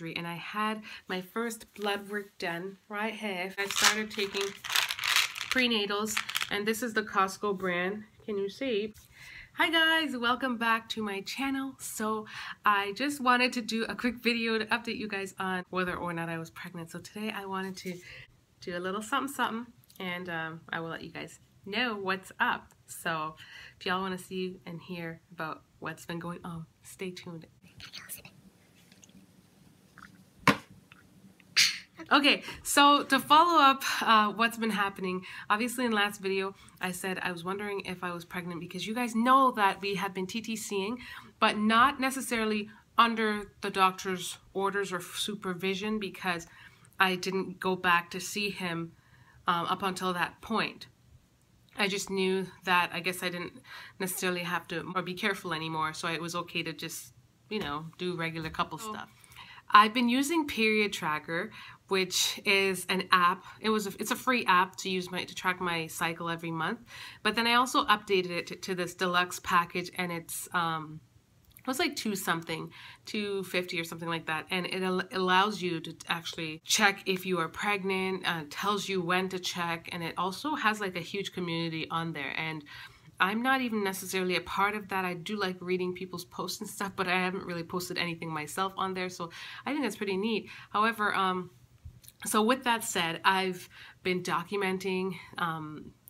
And I had my first blood work done right here. I started taking prenatals, and this is the Costco brand. Can you see? Hi guys, welcome back to my channel. So I just wanted to do a quick video to update you guys on whether or not I was pregnant. So today I wanted to do a little something, and I will let you guys know what's up. So if y'all want to see and hear about what's been going on, stay tuned. Okay, so to follow up what's been happening, obviously in the last video I said I was wondering if I was pregnant because you guys know that we have been TTCing, but not necessarily under the doctor's orders or supervision, because I didn't go back to see him up until that point. I just knew that I guess I didn't necessarily have to or be careful anymore, so it was okay to just, you know, do regular couple stuff. I've been using Period Tracker, which is an app. It's a free app to use to track my cycle every month. But then I also updated it to this deluxe package, and it's it was like $250 or something like that, and it allows you to actually check if you are pregnant, tells you when to check, and it also has like a huge community on there. And I'm not even necessarily a part of that. I do like reading people's posts and stuff, but I haven't really posted anything myself on there, so I think that's pretty neat. However, so with that said, I've been documenting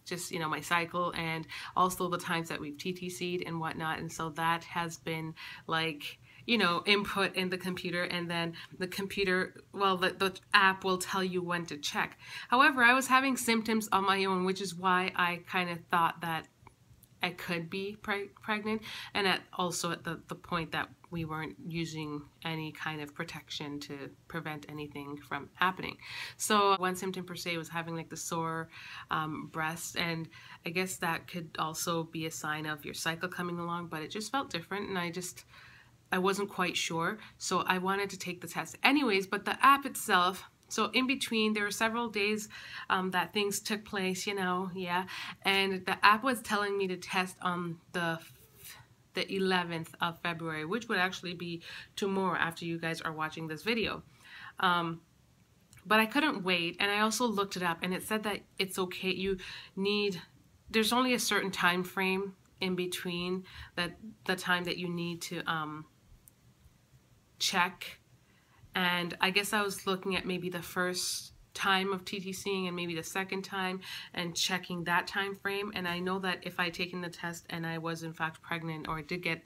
just, you know, my cycle and also the times that we've TTC'd and whatnot, and so that has been like, you know, input in the computer, and then the computer, well, the app will tell you when to check. However, I was having symptoms on my own, which is why I kind of thought that I could be pregnant, and also at the point that we weren't using any kind of protection to prevent anything from happening. So one symptom per se was having like the sore breast, and I guess that could also be a sign of your cycle coming along, but it just felt different, and I wasn't quite sure, so I wanted to take the test anyways. But the app itself, so in between, there were several days that things took place, you know, yeah. And the app was telling me to test on the 11th of February, which would actually be tomorrow after you guys are watching this video. But I couldn't wait, and I also looked it up, and it said that it's okay. There's only a certain time frame in between the time that you need to check. And I guess I was looking at maybe the first time of TTCing and maybe the second time and checking that time frame. And I know that if I had taken the test and I was in fact pregnant, or I did get,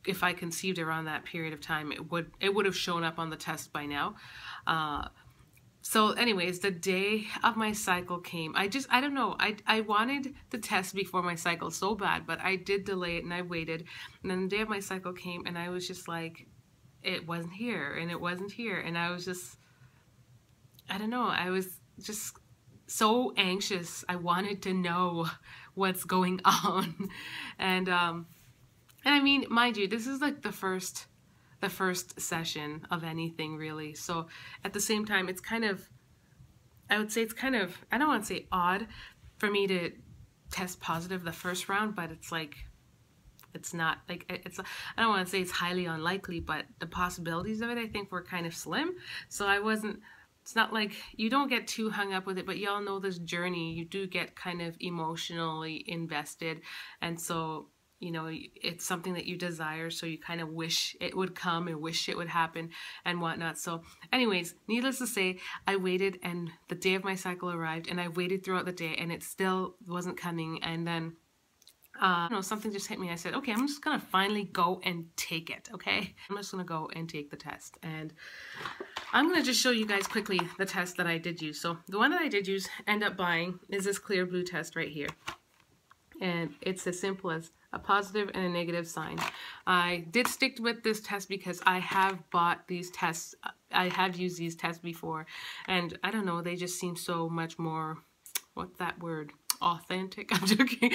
if I conceived around that period of time, it would have shown up on the test by now. So anyways, the day of my cycle came. I don't know, I wanted the test before my cycle so bad, but I did delay it and I waited. And then the day of my cycle came, and I was just like, it wasn't here, and it wasn't here, and I was just, I don't know, I was just so anxious. I wanted to know what's going on. And I mean, mind you, this is like the first session of anything really, so at the same time it's kind of, I would say it's kind of, I don't want to say odd for me to test positive the first round, but it's like, it's not like, it's, I don't want to say it's highly unlikely, but the possibilities of it I think were kind of slim. So I wasn't, it's not like, you don't get too hung up with it, but y'all know this journey, you do get kind of emotionally invested, and so, you know, it's something that you desire, so you kind of wish it would come and wish it would happen and whatnot. So anyways, needless to say, I waited, and the day of my cycle arrived, and I waited throughout the day, and it still wasn't coming. And then you know, something just hit me. I said, okay, I'm just gonna finally go and take it, okay? I'm just gonna go and take the test, and I'm gonna just show you guys quickly the test that I did use. So the one that I did end up buying is this clear blue test right here, and it's as simple as a positive and a negative sign. I did stick with this test because I have bought these tests, I have used these tests before, and I don't know, they just seem so much more, what's that word? Authentic. I'm joking.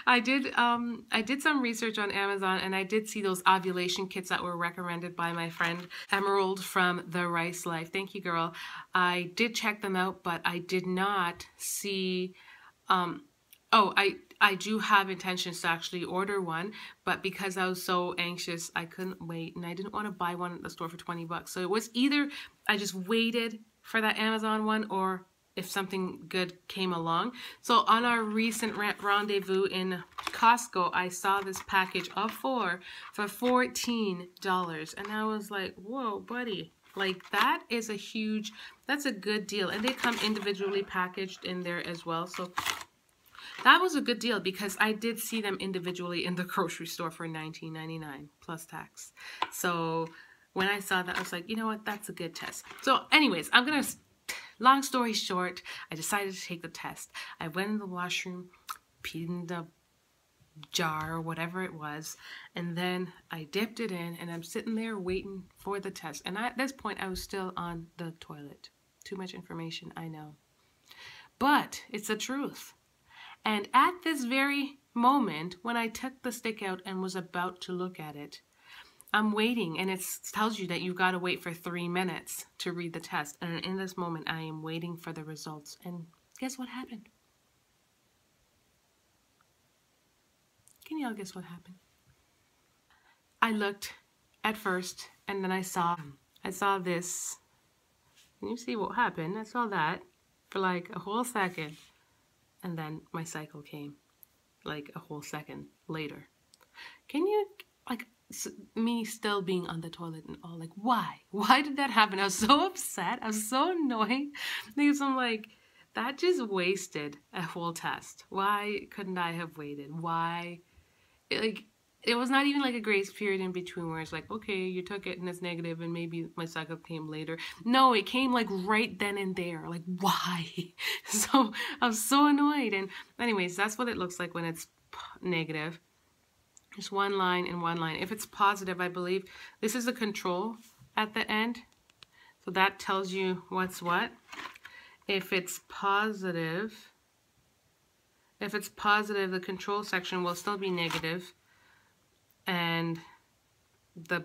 I did some research on Amazon, and I did see those ovulation kits that were recommended by my friend Emerald from The Rice Life. Thank you, girl. I did check them out, but I did not see Oh, I do have intentions to actually order one, but because I was so anxious, I couldn't wait, and I didn't want to buy one at the store for 20 bucks. So it was either I just waited for that Amazon one, or if something good came along. So on our recent rendezvous in Costco, I saw this package of 4 for $14, and I was like, whoa, buddy. Like, that is a huge, that's a good deal. And they come individually packaged in there as well. So that was a good deal, because I did see them individually in the grocery store for $19.99 plus tax. So when I saw that, I was like, you know what, that's a good test. So anyways, long story short, I decided to take the test. I went in the washroom, peed in the jar or whatever it was, and then I dipped it in, and I'm sitting there waiting for the test. And at this point, I was still on the toilet. Too much information, I know. But it's the truth. And at this very moment, when I took the stick out and was about to look at it, I'm waiting, and it tells you that you got to wait for 3 minutes to read the test. And in this moment, I am waiting for the results. And guess what happened? Can y'all guess what happened? I looked at first, and then I saw this. Can you see what happened? I saw that for like a whole second. And then my cycle came like a whole second later. Can you, like, me still being on the toilet and all, like, why? Why did that happen? I was so upset. I was so annoyed, because I'm like, that just wasted a whole test. Why couldn't I have waited? Why? It was not even like a grace period in between where it's like, okay, you took it and it's negative and maybe my cycle came later. No, it came like right then and there. Like, why? So I was so annoyed. And anyways, that's what it looks like when it's negative. Just one line and one line. If it's positive, I believe this is a control at the end. So that tells you what's what. If it's positive, the control section will still be negative. And the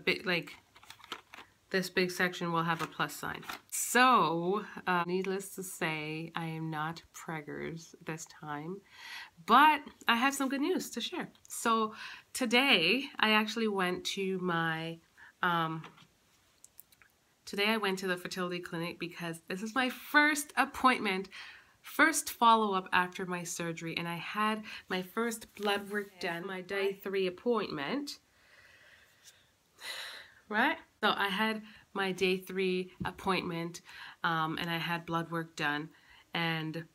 this big section will have a plus sign. So, needless to say, I am not preggers this time, but I have some good news to share. So today I actually went to my, today I went to the fertility clinic, because this is my first appointment, first follow-up after my surgery, and I had my first blood work done, my day 3 appointment, right? So I had my day 3 appointment, and I had blood work done, and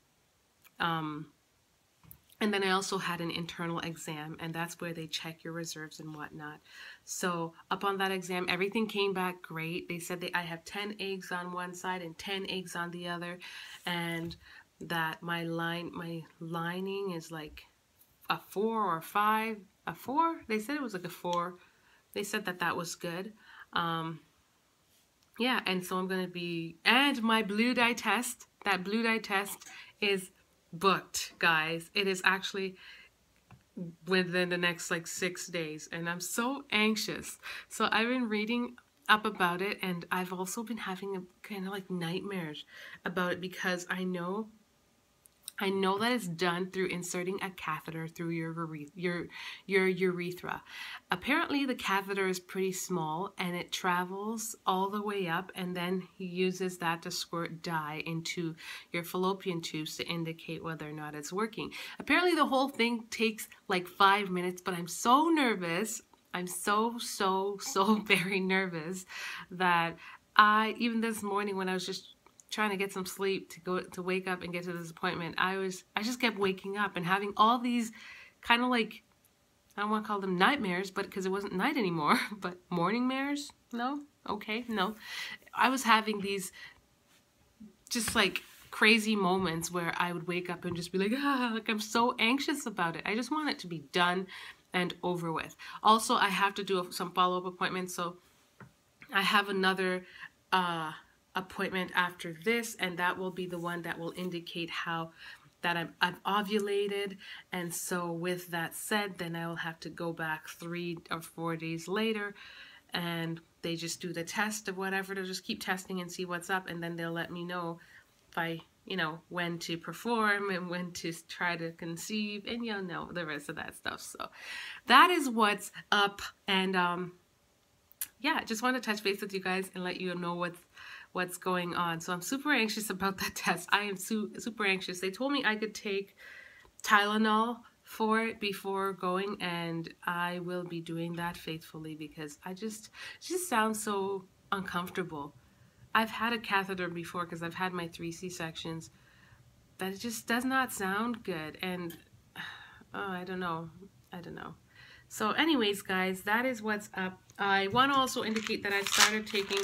then I also had an internal exam, and that's where they check your reserves and whatnot. So upon that exam, everything came back great. They said I have 10 eggs on one side and 10 eggs on the other, and that my lining is like a 4 or 5, a 4. They said it was like a 4. They said that was good. Yeah, and so I'm gonna be, and my blue dye test, that blue dye test is booked, guys. It is actually within the next like 6 days, and I'm so anxious. So I've been reading up about it, and I've also been having a kind of like nightmares about it, because I know that it's done through inserting a catheter through your urethra. Apparently the catheter is pretty small, and it travels all the way up, and then he uses that to squirt dye into your fallopian tubes to indicate whether or not it's working. Apparently the whole thing takes like 5 minutes, but I'm so nervous. I'm so very nervous that even this morning when I was just trying to get some sleep to wake up and get to this appointment, I just kept waking up and having all these kind of like, I don't want to call them nightmares, but because it wasn't night anymore, but morning mares? No? Okay, no. I was having these just like crazy moments where I would wake up and just be like, like I'm so anxious about it. I just want it to be done and over with. Also, I have to do some follow-up appointments, so I have another appointment after this, and that will be the one that will indicate how that I've ovulated. And so with that said, then I will have to go back 3 or 4 days later, and they just do the test of whatever. They'll just keep testing and see what's up, and then they'll let me know if I, you know, when to perform and when to try to conceive, and you'll know the rest of that stuff. So that is what's up. And yeah, just want to touch base with you guys and let you know what's going on. So I'm super anxious about that test. I am super anxious. They told me I could take Tylenol for it before going, and I will be doing that faithfully because it just sounds so uncomfortable. I've had a catheter before because I've had my 3 C-sections, but it just does not sound good. And oh, I don't know. So anyways, guys, that is what's up. I want to also indicate that I've started taking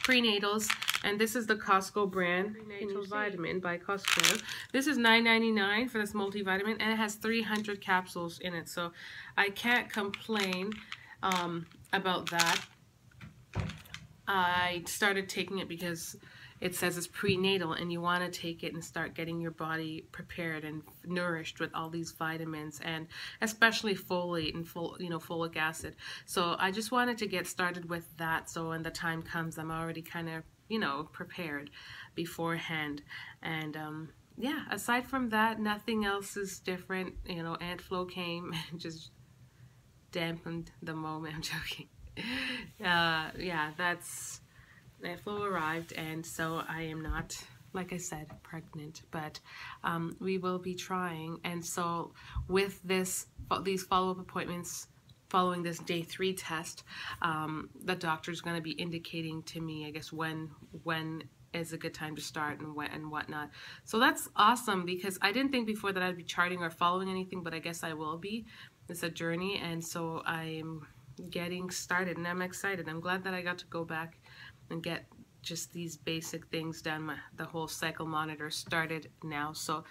prenatals, and this is the Costco brand, Prenatal Vitamin by Costco. This is $9.99 for this multivitamin, and it has 300 capsules in it, so I can't complain about that. I started taking it because it says it's prenatal, and you want to take it and start getting your body prepared and nourished with all these vitamins, and especially folate and folic acid. So I just wanted to get started with that, so when the time comes, I'm already kind of, you know, prepared beforehand. And yeah, aside from that, nothing else is different. You know, Aunt Flo came and just dampened the moment. I'm joking. Yeah, that's Aunt Flo arrived, and so I am not, like I said, pregnant, but we will be trying. And so with these follow-up appointments following this day 3 test, the doctor's going to be indicating to me, I guess, when is a good time to start and when and whatnot. So that's awesome, because I didn't think before that I'd be charting or following anything, but I guess I will be. It's a journey, and so I'm getting started, and I'm excited. I'm glad that I got to go back and get just these basic things done. The whole cycle monitor started now, so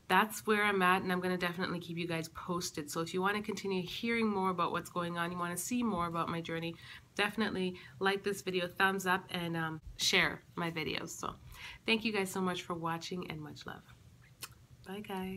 that's where I'm at, and I'm going to definitely keep you guys posted. So if you want to continue hearing more about what's going on, you want to see more about my journey, definitely like this video, thumbs up, and share my videos. So thank you guys so much for watching, and much love. Bye, guys.